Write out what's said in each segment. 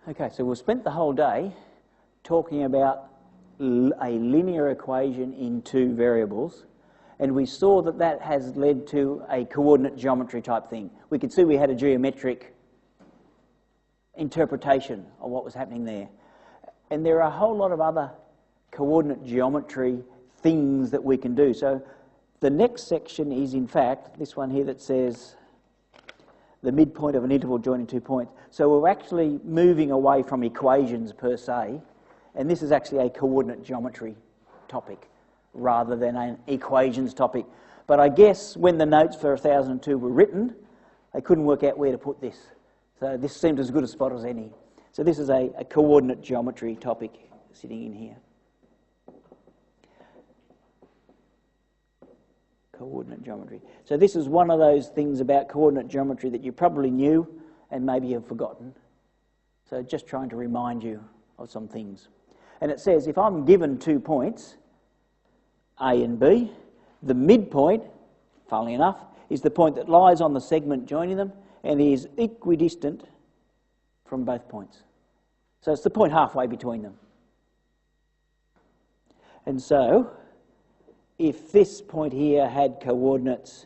Okay, so we've spent the whole day talking about a linear equation in two variables, and we saw that that has led to a coordinate geometry type thing. We could see we had a geometric interpretation of what was happening there. And there are a whole lot of other coordinate geometry things that we can do. So the next section is, in fact, this one here that says the midpoint of an interval joining 2 points. So we're actually moving away from equations per se, and this is actually a coordinate geometry topic rather than an equations topic. But I guess when the notes for 1002 were written, they couldn't work out where to put this. So this seemed as good a spot as any. So this is a coordinate geometry topic sitting in here. Coordinate geometry. So this is one of those things about coordinate geometry that you probably knew and maybe have forgotten. So just trying to remind you of some things. And it says if I'm given 2 points, A and B, the midpoint, funnily enough, is the point that lies on the segment joining them and is equidistant from both points. So it's the point halfway between them. And so if this point here had coordinates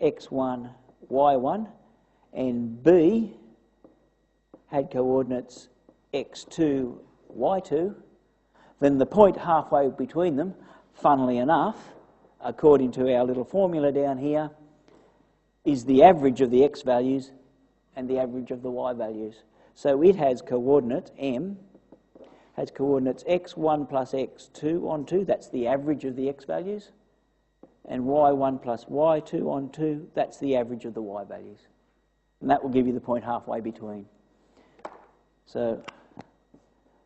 x1, y1, and B had coordinates x2, y2, then the point halfway between them, funnily enough, according to our little formula down here, is the average of the x values and the average of the y values. So it has coordinates, M, has coordinates x1 plus x2 on 2, that's the average of the x values, and y1 plus y2 on 2, that's the average of the y values. And that will give you the point halfway between. So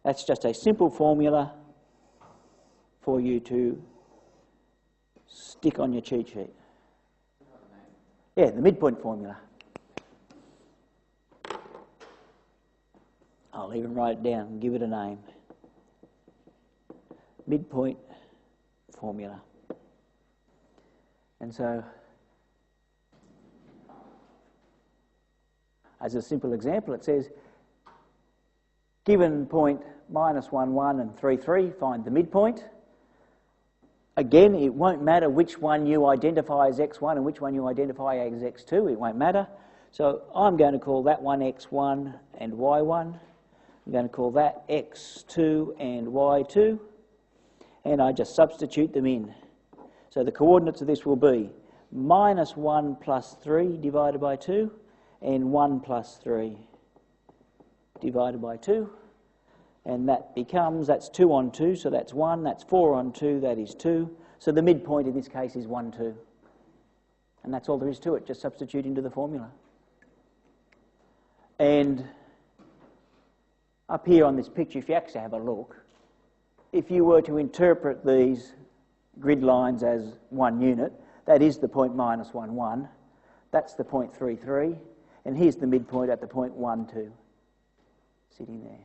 that's just a simple formula for you to stick on your cheat sheet. Yeah, the midpoint formula. I'll even write it down and give it a name. Midpoint formula. And so, as a simple example, it says, given point -1, 1 and 3, 3, find the midpoint. Again, it won't matter which one you identify as x1 and which one you identify as x2, it won't matter. So I'm going to call that one x1 and y1. I'm going to call that x2 and y2. And I just substitute them in. So the coordinates of this will be -1 plus 3 divided by 2 and 1 plus 3 divided by 2. And that becomes, that's 2 on 2, so that's 1, that's 4 on 2, that is 2. So the midpoint in this case is 1, 2. And that's all there is to it, just substitute into the formula. And up here on this picture, if you actually have a look, if you were to interpret these grid lines as one unit, that is the point -1, 1. That's the point 3, 3. And here's the midpoint at the point 1, 2, sitting there.